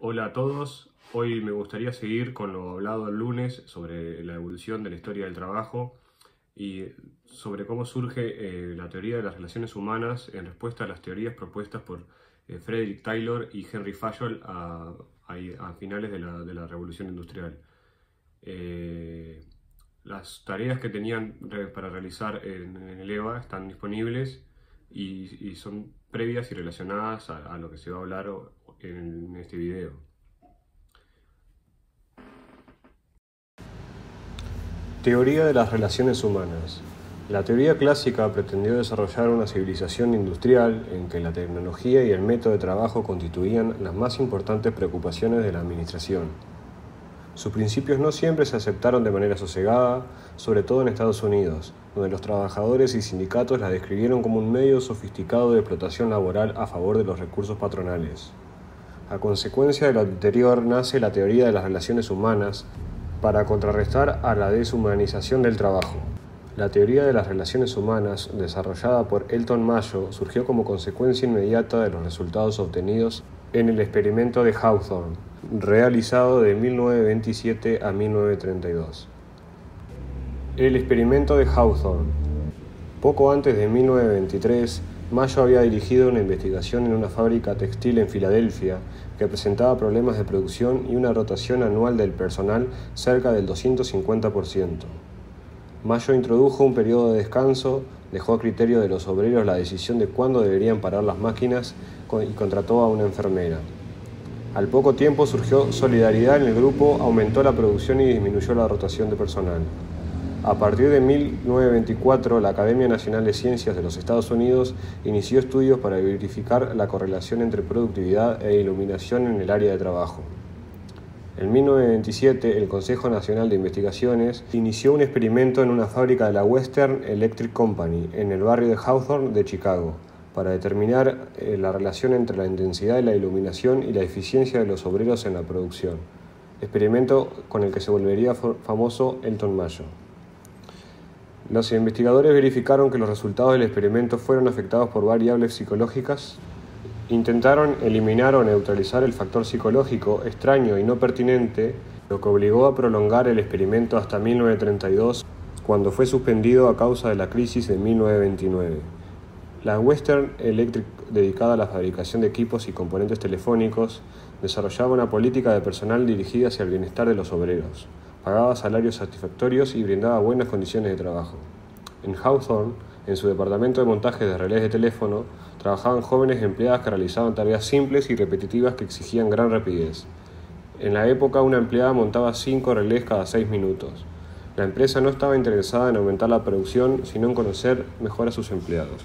Hola a todos, hoy me gustaría seguir con lo hablado el lunes sobre la evolución de la historia del trabajo y sobre cómo surge la teoría de las relaciones humanas en respuesta a las teorías propuestas por Frederick Taylor y Henry Fayol a finales de la Revolución Industrial. Las tareas que tenían para realizar en el EVA están disponibles y son previas y relacionadas a lo que se va a hablar en este video. Teoría de las relaciones humanas. La teoría clásica pretendió desarrollar una civilización industrial en que la tecnología y el método de trabajo constituían las más importantes preocupaciones de la administración. Sus principios no siempre se aceptaron de manera sosegada, sobre todo en Estados Unidos, donde los trabajadores y sindicatos la describieron como un medio sofisticado de explotación laboral a favor de los recursos patronales. A consecuencia de lo anterior nace la teoría de las relaciones humanas para contrarrestar a la deshumanización del trabajo. La teoría de las relaciones humanas, desarrollada por Elton Mayo, surgió como consecuencia inmediata de los resultados obtenidos en el experimento de Hawthorne, realizado de 1927 a 1932. El experimento de Hawthorne. Poco antes de 1923, Mayo había dirigido una investigación en una fábrica textil en Filadelfia que presentaba problemas de producción y una rotación anual del personal cerca del 250%. Mayo introdujo un periodo de descanso, dejó a criterio de los obreros la decisión de cuándo deberían parar las máquinas y contrató a una enfermera. Al poco tiempo surgió solidaridad en el grupo, aumentó la producción y disminuyó la rotación de personal. A partir de 1924, la Academia Nacional de Ciencias de los Estados Unidos inició estudios para verificar la correlación entre productividad e iluminación en el área de trabajo. En 1927, el Consejo Nacional de Investigaciones inició un experimento en una fábrica de la Western Electric Company, en el barrio de Hawthorne de Chicago, para determinar la relación entre la intensidad de la iluminación y la eficiencia de los obreros en la producción, experimento con el que se volvería famoso Elton Mayo. Los investigadores verificaron que los resultados del experimento fueron afectados por variables psicológicas. Intentaron eliminar o neutralizar el factor psicológico extraño y no pertinente, lo que obligó a prolongar el experimento hasta 1932, cuando fue suspendido a causa de la crisis de 1929. La Western Electric, dedicada a la fabricación de equipos y componentes telefónicos, desarrollaba una política de personal dirigida hacia el bienestar de los obreros. Pagaba salarios satisfactorios y brindaba buenas condiciones de trabajo. En Hawthorne, en su departamento de montaje de relés de teléfono, trabajaban jóvenes empleadas que realizaban tareas simples y repetitivas que exigían gran rapidez. En la época, una empleada montaba 5 relés cada 6 minutos. La empresa no estaba interesada en aumentar la producción, sino en conocer mejor a sus empleados.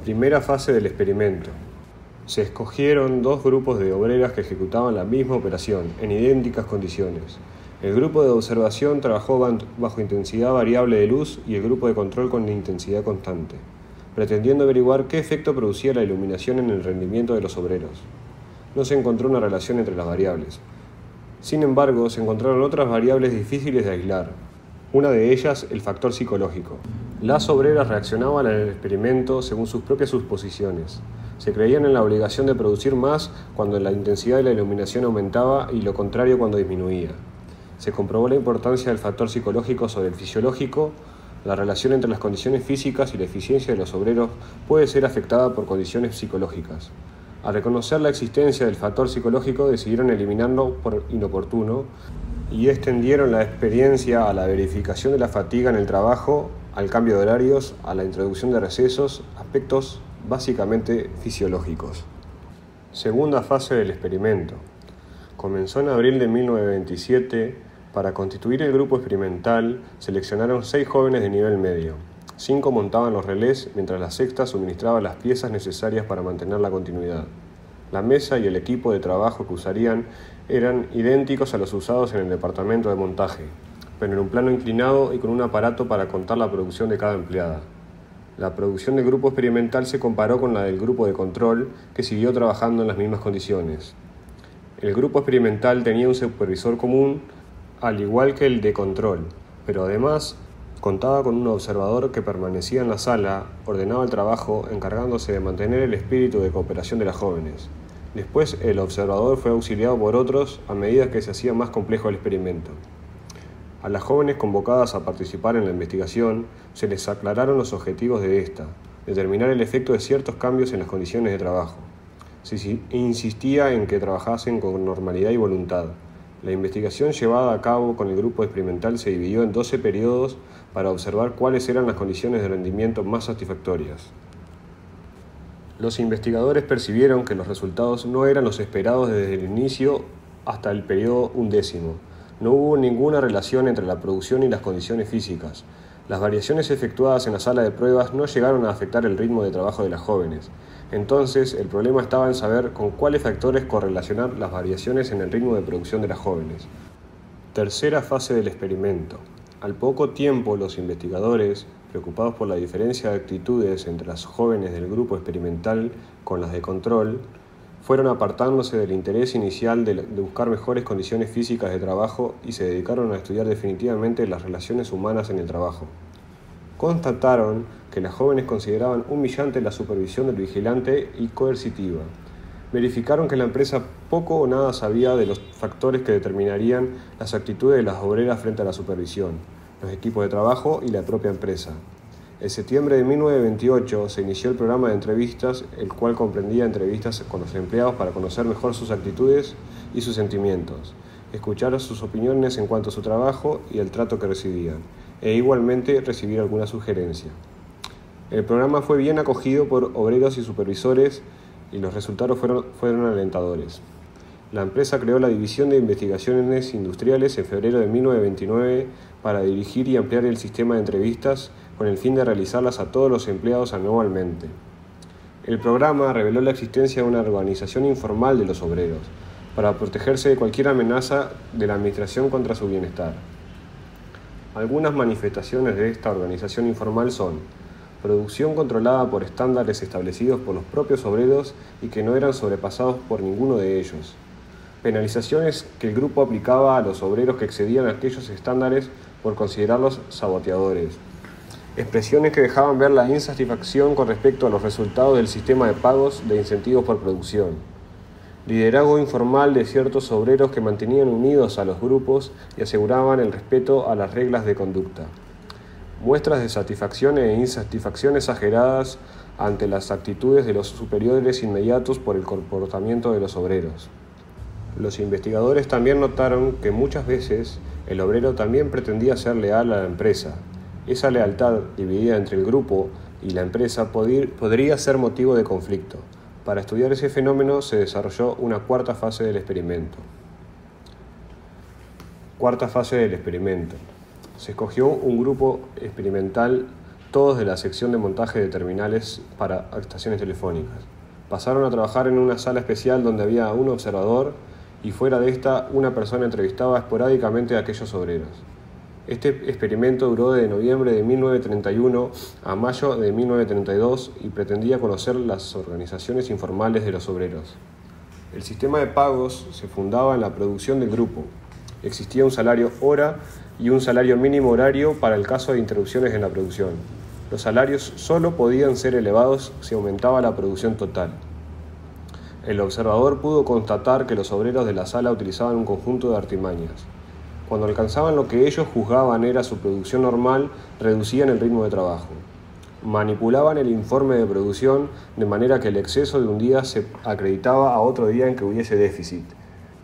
Primera fase del experimento. Se escogieron 2 grupos de obreras que ejecutaban la misma operación, en idénticas condiciones. El grupo de observación trabajó bajo intensidad variable de luz y el grupo de control con intensidad constante, pretendiendo averiguar qué efecto producía la iluminación en el rendimiento de los obreros. No se encontró una relación entre las variables. Sin embargo, se encontraron otras variables difíciles de aislar. Una de ellas, el factor psicológico. Las obreras reaccionaban al experimento según sus propias suposiciones. Se creían en la obligación de producir más cuando la intensidad de la iluminación aumentaba y lo contrario cuando disminuía. Se comprobó la importancia del factor psicológico sobre el fisiológico. La relación entre las condiciones físicas y la eficiencia de los obreros puede ser afectada por condiciones psicológicas. Al reconocer la existencia del factor psicológico, decidieron eliminarlo por inoportuno y extendieron la experiencia a la verificación de la fatiga en el trabajo, al cambio de horarios, a la introducción de recesos, aspectos básicamente fisiológicos. Segunda fase del experimento. Comenzó en abril de 1927. Para constituir el grupo experimental, seleccionaron 6 jóvenes de nivel medio. 5 montaban los relés, mientras la sexta suministraba las piezas necesarias para mantener la continuidad. La mesa y el equipo de trabajo que usarían eran idénticos a los usados en el departamento de montaje, pero en un plano inclinado y con un aparato para contar la producción de cada empleada. La producción del grupo experimental se comparó con la del grupo de control, que siguió trabajando en las mismas condiciones. El grupo experimental tenía un supervisor común, al igual que el de control, pero además contaba con un observador que permanecía en la sala, ordenaba el trabajo, encargándose de mantener el espíritu de cooperación de las jóvenes. Después el observador fue auxiliado por otros a medida que se hacía más complejo el experimento. A las jóvenes convocadas a participar en la investigación se les aclararon los objetivos de esta, determinar el efecto de ciertos cambios en las condiciones de trabajo. Se insistía en que trabajasen con normalidad y voluntad. La investigación llevada a cabo con el grupo experimental se dividió en 12 periodos para observar cuáles eran las condiciones de rendimiento más satisfactorias. Los investigadores percibieron que los resultados no eran los esperados desde el inicio hasta el periodo 11. No hubo ninguna relación entre la producción y las condiciones físicas. Las variaciones efectuadas en la sala de pruebas no llegaron a afectar el ritmo de trabajo de las jóvenes. Entonces, el problema estaba en saber con cuáles factores correlacionar las variaciones en el ritmo de producción de las jóvenes. Tercera fase del experimento. Al poco tiempo, los investigadores, preocupados por la diferencia de actitudes entre las jóvenes del grupo experimental con las de control, fueron apartándose del interés inicial de buscar mejores condiciones físicas de trabajo y se dedicaron a estudiar definitivamente las relaciones humanas en el trabajo. Constataron que las jóvenes consideraban humillante la supervisión del vigilante y coercitiva. Verificaron que la empresa poco o nada sabía de los factores que determinarían las actitudes de las obreras frente a la supervisión, los equipos de trabajo y la propia empresa. En septiembre de 1928 se inició el programa de entrevistas, el cual comprendía entrevistas con los empleados para conocer mejor sus actitudes y sus sentimientos, escuchar sus opiniones en cuanto a su trabajo y el trato que recibían, e igualmente recibir alguna sugerencia. El programa fue bien acogido por obreros y supervisores y los resultados fueron alentadores. La empresa creó la División de Investigaciones Industriales en febrero de 1929 para dirigir y ampliar el sistema de entrevistas con el fin de realizarlas a todos los empleados anualmente. El programa reveló la existencia de una organización informal de los obreros para protegerse de cualquier amenaza de la administración contra su bienestar. Algunas manifestaciones de esta organización informal son: producción controlada por estándares establecidos por los propios obreros y que no eran sobrepasados por ninguno de ellos; penalizaciones que el grupo aplicaba a los obreros que excedían aquellos estándares por considerarlos saboteadores; expresiones que dejaban ver la insatisfacción con respecto a los resultados del sistema de pagos de incentivos por producción; liderazgo informal de ciertos obreros que mantenían unidos a los grupos y aseguraban el respeto a las reglas de conducta; muestras de satisfacción e insatisfacción exageradas ante las actitudes de los superiores inmediatos por el comportamiento de los obreros. Los investigadores también notaron que muchas veces el obrero también pretendía ser leal a la empresa. Esa lealtad, dividida entre el grupo y la empresa, podría ser motivo de conflicto. Para estudiar ese fenómeno se desarrolló una cuarta fase del experimento. Cuarta fase del experimento. Se escogió un grupo experimental, todos de la sección de montaje de terminales para estaciones telefónicas. Pasaron a trabajar en una sala especial donde había un observador y fuera de esta una persona entrevistaba esporádicamente a aquellos obreros. Este experimento duró de noviembre de 1931 a mayo de 1932 y pretendía conocer las organizaciones informales de los obreros. El sistema de pagos se fundaba en la producción del grupo. Existía un salario hora y un salario mínimo horario para el caso de interrupciones en la producción. Los salarios solo podían ser elevados si aumentaba la producción total. El observador pudo constatar que los obreros de la sala utilizaban un conjunto de artimañas. Cuando alcanzaban lo que ellos juzgaban era su producción normal, reducían el ritmo de trabajo. Manipulaban el informe de producción de manera que el exceso de un día se acreditaba a otro día en que hubiese déficit.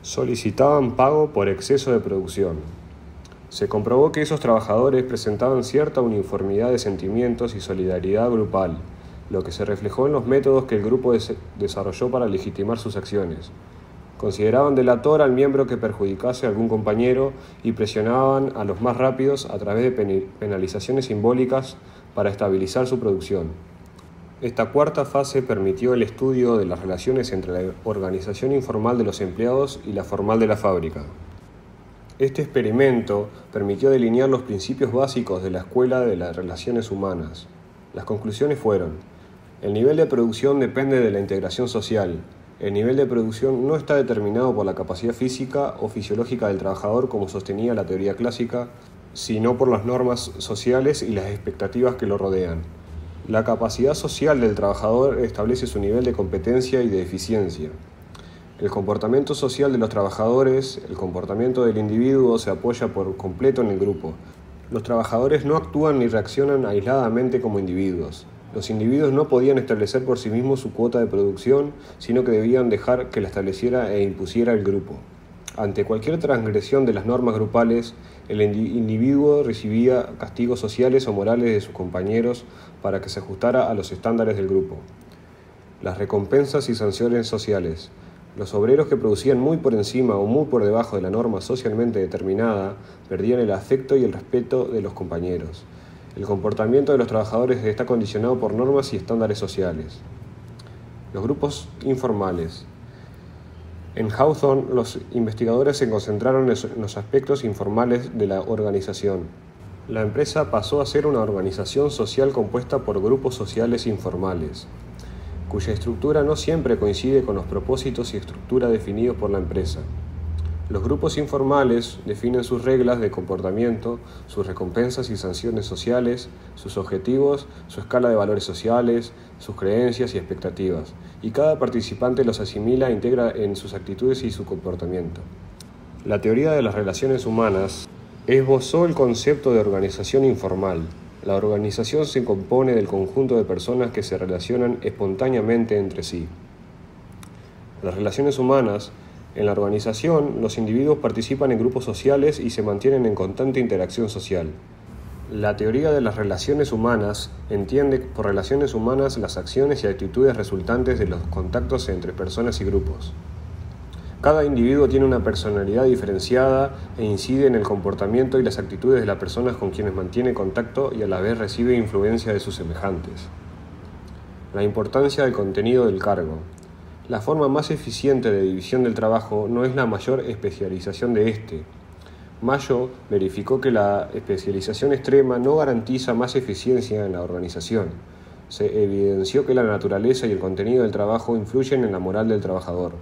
Solicitaban pago por exceso de producción. Se comprobó que esos trabajadores presentaban cierta uniformidad de sentimientos y solidaridad grupal, lo que se reflejó en los métodos que el grupo desarrolló para legitimar sus acciones. Consideraban delator al miembro que perjudicase a algún compañero y presionaban a los más rápidos a través de penalizaciones simbólicas para estabilizar su producción. Esta cuarta fase permitió el estudio de las relaciones entre la organización informal de los empleados y la formal de la fábrica. Este experimento permitió delinear los principios básicos de la escuela de las relaciones humanas. Las conclusiones fueron: el nivel de producción depende de la integración social. El nivel de producción no está determinado por la capacidad física o fisiológica del trabajador, como sostenía la teoría clásica, sino por las normas sociales y las expectativas que lo rodean. La capacidad social del trabajador establece su nivel de competencia y de eficiencia. El comportamiento social de los trabajadores, el comportamiento del individuo se apoya por completo en el grupo. Los trabajadores no actúan ni reaccionan aisladamente como individuos. Los individuos no podían establecer por sí mismos su cuota de producción, sino que debían dejar que la estableciera e impusiera el grupo. Ante cualquier transgresión de las normas grupales, el individuo recibía castigos sociales o morales de sus compañeros para que se ajustara a los estándares del grupo. Las recompensas y sanciones sociales. Los obreros que producían muy por encima o muy por debajo de la norma socialmente determinada perdían el afecto y el respeto de los compañeros. El comportamiento de los trabajadores está condicionado por normas y estándares sociales. Los grupos informales. En Hawthorne, los investigadores se concentraron en los aspectos informales de la organización. La empresa pasó a ser una organización social compuesta por grupos sociales informales, cuya estructura no siempre coincide con los propósitos y estructura definidos por la empresa. Los grupos informales definen sus reglas de comportamiento, sus recompensas y sanciones sociales, sus objetivos, su escala de valores sociales, sus creencias y expectativas, y cada participante los asimila e integra en sus actitudes y su comportamiento. La teoría de las relaciones humanas esbozó el concepto de organización informal. La organización se compone del conjunto de personas que se relacionan espontáneamente entre sí. Las relaciones humanas. En la organización, los individuos participan en grupos sociales y se mantienen en constante interacción social. La teoría de las relaciones humanas entiende por relaciones humanas las acciones y actitudes resultantes de los contactos entre personas y grupos. Cada individuo tiene una personalidad diferenciada e incide en el comportamiento y las actitudes de las personas con quienes mantiene contacto y a la vez recibe influencia de sus semejantes. La importancia del contenido del cargo. La forma más eficiente de división del trabajo no es la mayor especialización de éste. Mayo verificó que la especialización extrema no garantiza más eficiencia en la organización. Se evidenció que la naturaleza y el contenido del trabajo influyen en la moral del trabajador.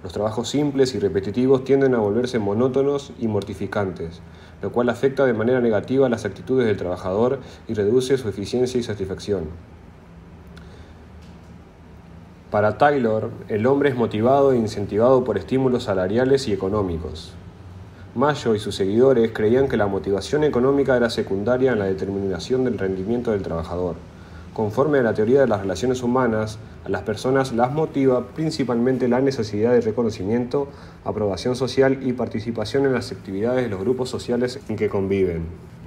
Los trabajos simples y repetitivos tienden a volverse monótonos y mortificantes, lo cual afecta de manera negativa las actitudes del trabajador y reduce su eficiencia y satisfacción. Para Taylor, el hombre es motivado e incentivado por estímulos salariales y económicos. Mayo y sus seguidores creían que la motivación económica era secundaria en la determinación del rendimiento del trabajador. Conforme a la teoría de las relaciones humanas, a las personas las motiva principalmente la necesidad de reconocimiento, aprobación social y participación en las actividades de los grupos sociales en que conviven.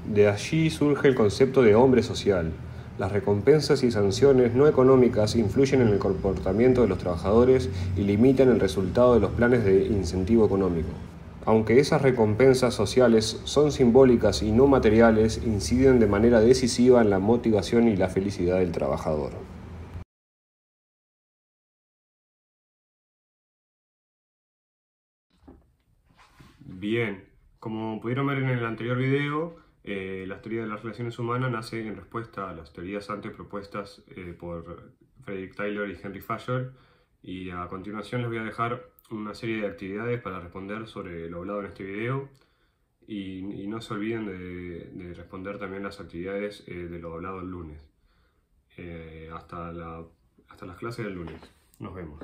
De allí surge el concepto de hombre social. Las recompensas y sanciones no económicas influyen en el comportamiento de los trabajadores y limitan el resultado de los planes de incentivo económico. Aunque esas recompensas sociales son simbólicas y no materiales, inciden de manera decisiva en la motivación y la felicidad del trabajador. Bien, como pudieron ver en el anterior video, la teoría de las relaciones humanas nace en respuesta a las teorías antes propuestas por Frederick Taylor y Henry Fayol, y a continuación les voy a dejar una serie de actividades para responder sobre lo hablado en este video, y no se olviden de responder también las actividades de lo hablado el lunes. Hasta las clases del lunes. Nos vemos.